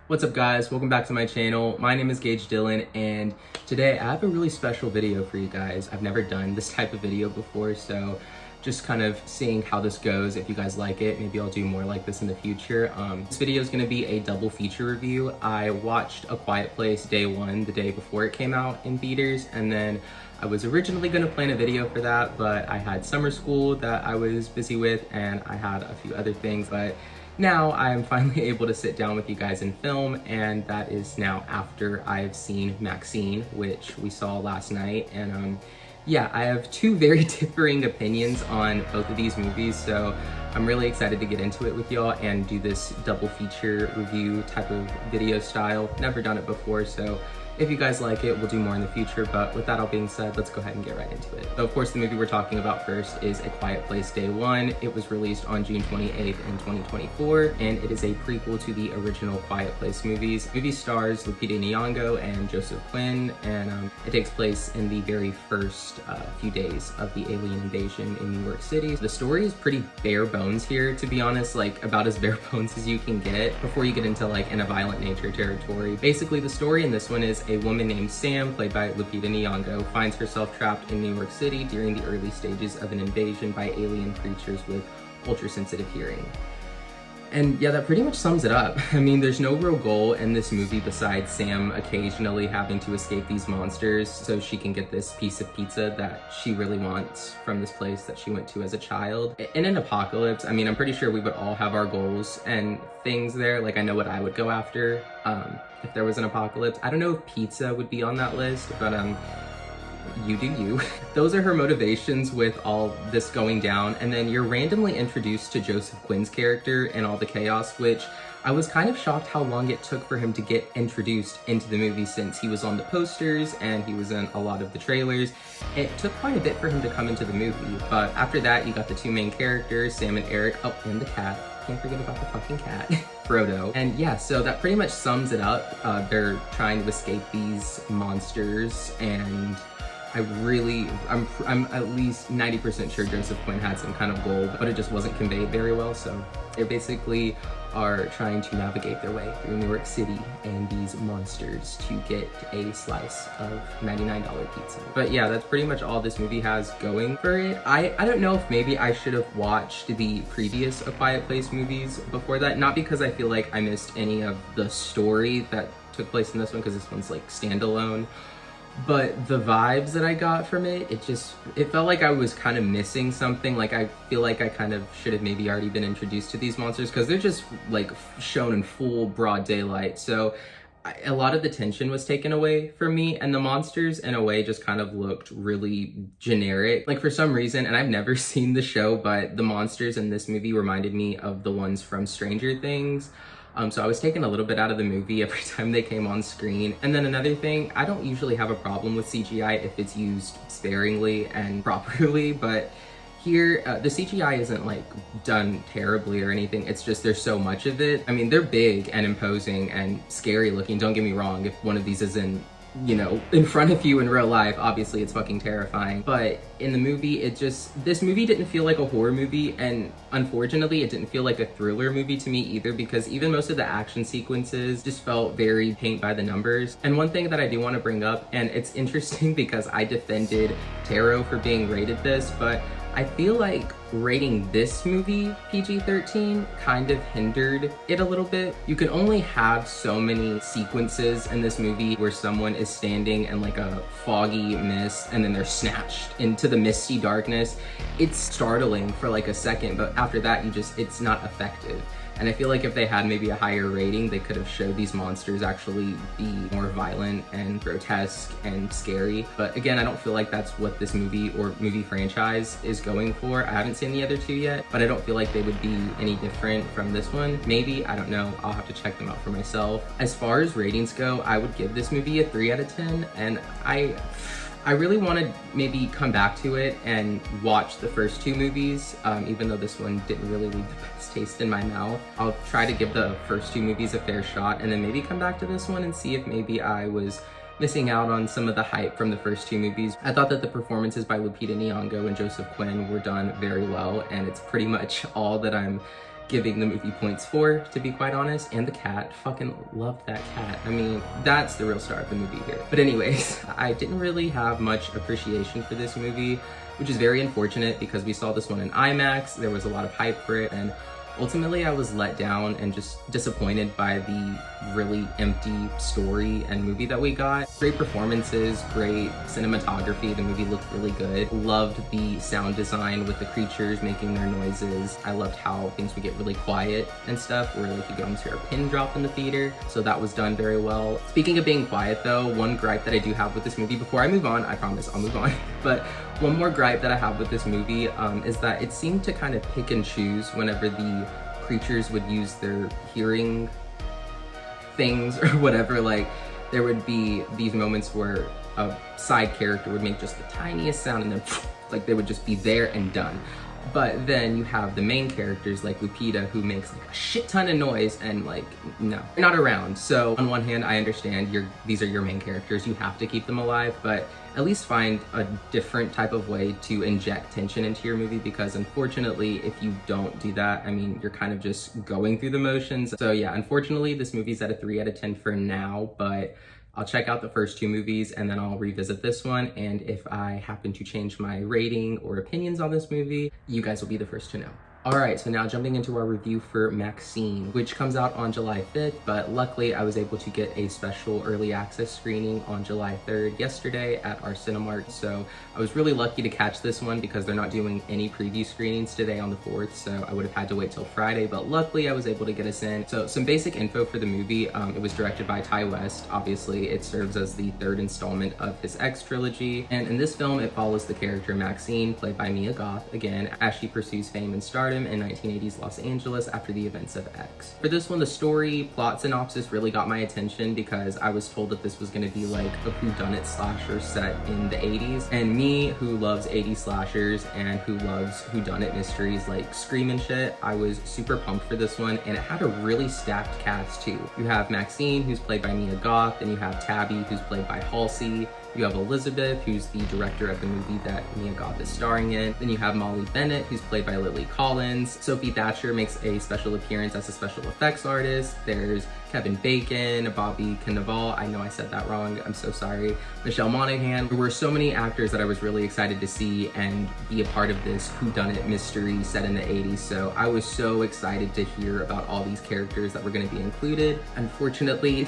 What's up guys, welcome back to my channel. My name is Gage Dillon and today I have a really special video for you guys. I've never done this type of video before, so just kind of seeing how this goes. If you guys like it, maybe I'll do more like this in the future. This video is going to be a double feature review. I watched A Quiet Place day one, the day before it came out in theaters, and then I was originally going to plan a video for that, but I had summer school that I was busy with and I had a few other things, but now I am finally able to sit down with you guys and film, and that is now after I've seen MaXXXine, which we saw last night. And yeah, I have two very differing opinions on both of these movies, so I'm really excited to get into it with y'all and do this double feature review type of video style. Never done it before, so if you guys like it, we'll do more in the future, but with that all being said, let's go ahead and get right into it. So of course, the movie we're talking about first is A Quiet Place Day 1. It was released on June 28th in 2024, and it is a prequel to the original Quiet Place movies. The movie stars Lupita Nyong'o and Joseph Quinn, and it takes place in the very first few days of the alien invasion in New York City. The story is pretty bare bones here, to be honest, like about as bare bones as you can get before you get into like in a violent nature territory. Basically, the story in this one is a woman named Sam, played by Lupita Nyong'o, finds herself trapped in New York City during the early stages of an invasion by alien creatures with ultra-sensitive hearing. And yeah, that pretty much sums it up. I mean, there's no real goal in this movie besides Sam occasionally having to escape these monsters so she can get this piece of pizza that she really wants from this place that she went to as a child. In an apocalypse, I mean, I'm pretty sure we would all have our goals and things there. Like, I know what I would go after if there was an apocalypse. I don't know if pizza would be on that list, but you do you. Those are her motivations with all this going down, and then you're randomly introduced to Joseph Quinn's character and all the chaos, which I was kind of shocked how long it took for him to get introduced into the movie, since he was on the posters and he was in a lot of the trailers. It took quite a bit for him to come into the movie, but after that you got the two main characters, Sam and Eric, oh, and the cat. Can't forget about the fucking cat, Frodo. And yeah, so that pretty much sums it up. They're trying to escape these monsters, and I'm at least 90% sure Joseph Quinn had some kind of goal, but it just wasn't conveyed very well. So they basically are trying to navigate their way through New York City and these monsters to get a slice of $99 pizza. But yeah, that's pretty much all this movie has going for it. I don't know if maybe I should have watched the previous A Quiet Place movies before that, not because I feel like I missed any of the story that took place in this one, because this one's like standalone. But the vibes that I got from it, it felt like I was kind of missing something. Like, I feel like I kind of should have maybe already been introduced to these monsters, because they're just like shown in full broad daylight. So a lot of the tension was taken away from me, and the monsters in a way just kind of looked really generic. Like, for some reason, and I've never seen the show, but the monsters in this movie reminded me of the ones from Stranger Things. So I was taken a little bit out of the movie every time they came on screen. And then another thing, I don't usually have a problem with CGI if it's used sparingly and properly, but here, the CGI isn't like done terribly or anything. It's just there's so much of it. I mean, they're big and imposing and scary looking, don't get me wrong. If one of these is in front of you in real life, obviously it's fucking terrifying. But in the movie, this movie didn't feel like a horror movie, and unfortunately it didn't feel like a thriller movie to me either, because even most of the action sequences just felt very paint by the numbers. And one thing that I do want to bring up, and it's interesting because I defended Taro for being rated this, but I feel like rating this movie PG-13 kind of hindered it a little bit. You can only have so many sequences in this movie where someone is standing in like a foggy mist and then they're snatched into the misty darkness. It's startling for like a second, but after that it's not effective. And I feel like if they had maybe a higher rating, they could have showed these monsters actually be more violent and grotesque and scary. But again, I don't feel like that's what this movie or movie franchise is going for. I haven't seen the other two yet, but I don't feel like they would be any different from this one. Maybe, I don't know. I'll have to check them out for myself. As far as ratings go, I would give this movie a 3 out of 10, and I really want to maybe come back to it and watch the first two movies, even though this one didn't really leave the best taste in my mouth. I'll try to give the first two movies a fair shot and then maybe come back to this one and see if maybe I was missing out on some of the hype from the first two movies. I thought that the performances by Lupita Nyong'o and Joseph Quinn were done very well, and it's pretty much all that I'm giving the movie points for, to be quite honest. And the cat, fucking loved that cat. I mean, that's the real star of the movie here. But anyways, I didn't really have much appreciation for this movie, which is very unfortunate because we saw this one in IMAX. There was a lot of hype for it, and ultimately I was let down and just disappointed by the really empty story and movie that we got. Great performances, great cinematography, the movie looked really good. Loved the sound design with the creatures making their noises. I loved how things would get really quiet and stuff, where like you could almost hear a pin drop in the theater, so that was done very well. Speaking of being quiet though, one gripe that I do have with this movie, before I move on, I promise I'll move on, but one more gripe that I have with this movie is that it seemed to kind of pick and choose whenever the creatures would use their hearing things or whatever. Like, there would be these moments where a side character would make just the tiniest sound and then like they would just be there and done. But then you have the main characters like Lupita, who makes like a shit ton of noise and like, no, they're not around. So on one hand, I understand these are your main characters, you have to keep them alive, but at least find a different type of way to inject tension into your movie, because unfortunately, if you don't do that, I mean, you're kind of just going through the motions. So yeah, unfortunately, this movie's at a 3 out of 10 for now, but I'll check out the first 2 movies and then I'll revisit this one. And if I happen to change my rating or opinions on this movie, you guys will be the first to know. All right, so now jumping into our review for MaXXXine, which comes out on July 5th, but luckily I was able to get a special early access screening on July 3rd yesterday at our Cinemark. So I was really lucky to catch this one because they're not doing any preview screenings today on the 4th, so I would have had to wait till Friday, but luckily I was able to get us in. So some basic info for the movie. It was directed by Ty West. Obviously, it serves as the 3rd installment of his X trilogy, and in this film, it follows the character MaXXXine, played by Mia Goth, again, as she pursues fame and stardom in 1980s Los Angeles after the events of X. For this one, the story plot synopsis really got my attention because I was told that this was going to be like a whodunit slasher set in the 80s, and me, who loves 80s slashers and who loves whodunit mysteries like Scream and shit, I was super pumped for this one, and it had a really stacked cast too. You have MaXXXine, who's played by Mia Goth, and you have Tabby, who's played by Halsey. You have Elizabeth, who's the director of the movie that Mia Goth is starring in. Then you have Molly Bennett, who's played by Lily Collins. Sophie Thatcher makes a special appearance as a special effects artist. There's Kevin Bacon, Bobby Cannavale, I know I said that wrong, I'm so sorry. Michelle Monaghan. There were so many actors that I was really excited to see and be a part of this whodunit mystery set in the 80s, so I was so excited to hear about all these characters that were going to be included. Unfortunately,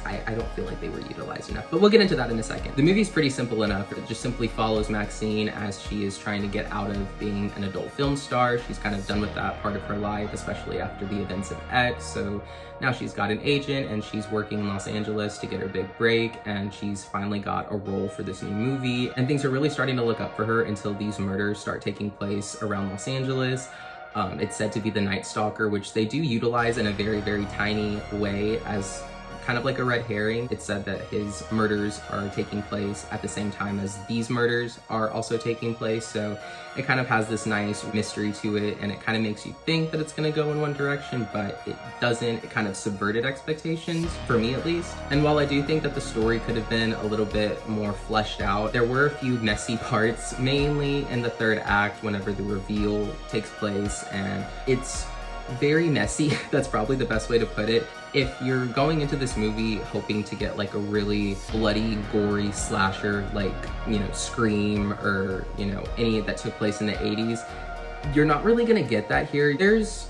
I don't feel like they were utilized enough, but we'll get into that in a second. The movie's pretty simple enough. It just simply follows MaXXXine as she is trying to get out of being an adult film star. She's kind of done with that part of her life, especially after the events of X, so now she's got an agent and she's working in Los Angeles to get her big break, and she's finally got a role for this new movie, and things are really starting to look up for her until these murders start taking place around Los Angeles. It's said to be the Night Stalker, which they do utilize in a very, very tiny way as kind of like a red herring. It's said that his murders are taking place at the same time as these murders are also taking place, so it kind of has this nice mystery to it, and it kind of makes you think that it's going to go in one direction, but it doesn't. It kind of subverted expectations, for me at least. And while I do think that the story could have been a little bit more fleshed out, there were a few messy parts, mainly in the 3rd act whenever the reveal takes place, and it's very messy. That's probably the best way to put it. If you're going into this movie hoping to get like a really bloody, gory slasher like, you know, Scream or, you know, any that took place in the 80s, you're not really gonna get that here. There's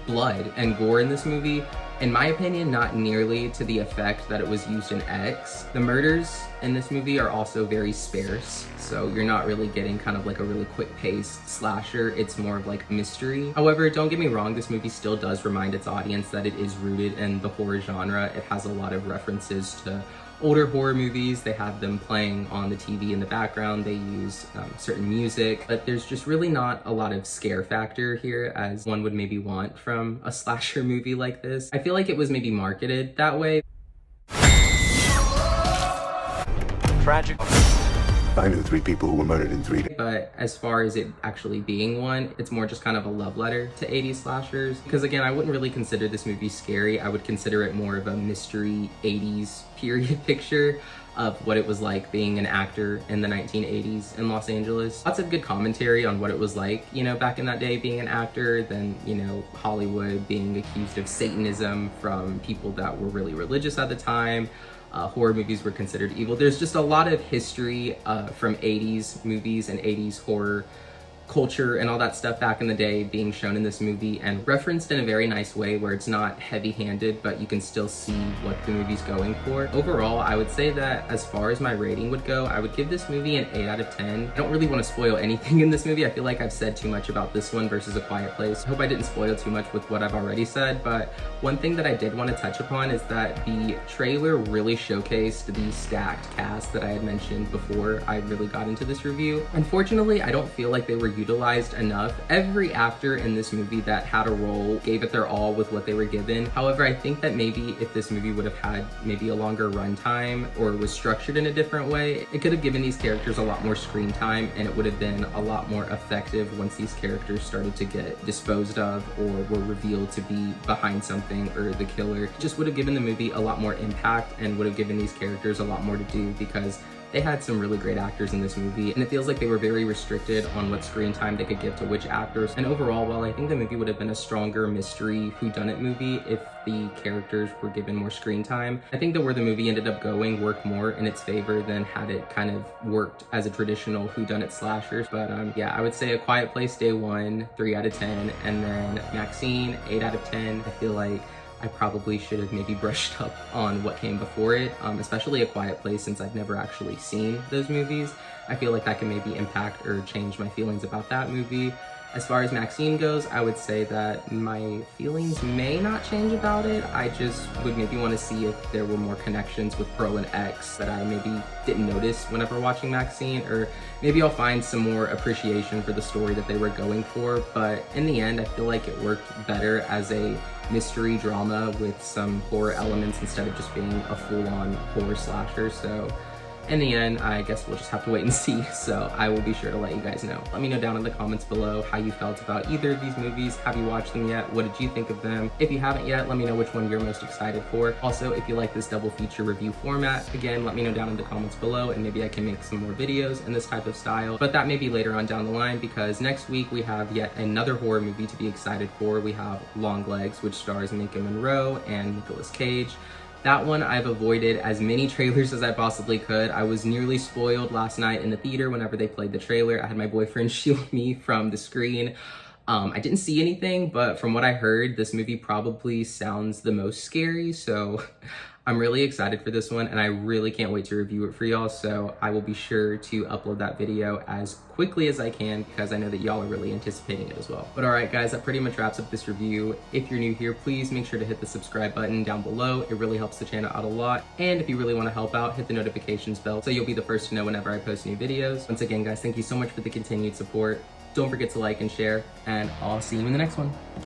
blood and gore in this movie. In my opinion, not nearly to the effect that it was used in X. The murders in this movie are also very sparse, so you're not really getting kind of like a really quick-paced slasher. It's more of like mystery. However, don't get me wrong, this movie still does remind its audience that it is rooted in the horror genre. It has a lot of references to older horror movies. They have them playing on the TV in the background. They use certain music, but there's just really not a lot of scare factor here as one would maybe want from a slasher movie like this. I feel like it was maybe marketed that way. Tragic. I knew 3 people who were murdered in 3 days. But as far as it actually being one, it's more just kind of a love letter to 80s slashers. Because again, I wouldn't really consider this movie scary. I would consider it more of a mystery 80s period picture of what it was like being an actor in the 1980s in Los Angeles. Lots of good commentary on what it was like, you know, back in that day being an actor, then, you know, Hollywood being accused of Satanism from people that were really religious at the time. Horror movies were considered evil. There's just a lot of history from 80s movies and 80s horror culture and all that stuff back in the day being shown in this movie and referenced in a very nice way where it's not heavy-handed, but you can still see what the movie's going for. Overall, I would say that as far as my rating would go, I would give this movie an 8 out of 10. I don't really want to spoil anything in this movie. I feel like I've said too much about this one versus A Quiet Place. I hope I didn't spoil too much with what I've already said, but one thing that I did want to touch upon is that the trailer really showcased the stacked cast that I had mentioned before I really got into this review. Unfortunately, I don't feel like they were utilized enough. Every actor in this movie that had a role gave it their all with what they were given. However, I think that maybe if this movie would have had maybe a longer runtime or was structured in a different way, it could have given these characters a lot more screen time and it would have been a lot more effective once these characters started to get disposed of or were revealed to be behind something or the killer. It just would have given the movie a lot more impact and would have given these characters a lot more to do because they had some really great actors in this movie, and it feels like they were very restricted on what screen time they could give to which actors. And overall, while I think the movie would have been a stronger mystery whodunit movie if the characters were given more screen time, I think that where the movie ended up going worked more in its favor than had it kind of worked as a traditional whodunit slashers. But yeah, I would say A Quiet Place Day 1, 3 out of 10, and then MaXXXine, 8 out of 10. I feel like I probably should have maybe brushed up on what came before it, especially A Quiet Place since I've never actually seen those movies. I feel like that can maybe impact or change my feelings about that movie. As far as MaXXXine goes, I would say that my feelings may not change about it. I just would maybe want to see if there were more connections with Pearl and X that I maybe didn't notice whenever watching MaXXXine, or maybe I'll find some more appreciation for the story that they were going for. But in the end, I feel like it worked better as a mystery drama with some horror elements instead of just being a full-on horror slasher. So in the end, I guess we'll just have to wait and see. So I will be sure to let you guys know. Let me know down in the comments below how you felt about either of these movies. Have you watched them yet? What did you think of them? If you haven't yet, let me know which one you're most excited for. Also, if you like this double feature review format, again, let me know down in the comments below and maybe I can make some more videos in this type of style. But that may be later on down the line because next week we have yet another horror movie to be excited for. We have Long Legs, which stars Minka Monroe and Nicolas Cage. That one I've avoided as many trailers as I possibly could. I was nearly spoiled last night in the theater whenever they played the trailer. I had my boyfriend shield me from the screen. I didn't see anything, but from what I heard, this movie probably sounds the most scary, so I'm really excited for this one and I really can't wait to review it for y'all, so I will be sure to upload that video as quickly as I can because I know that y'all are really anticipating it as well. But alright guys, that pretty much wraps up this review. If you're new here, please make sure to hit the subscribe button down below. It really helps the channel out a lot. And if you really want to help out, hit the notifications bell so you'll be the first to know whenever I post new videos. Once again guys, thank you so much for the continued support. Don't forget to like and share, and I'll see you in the next one.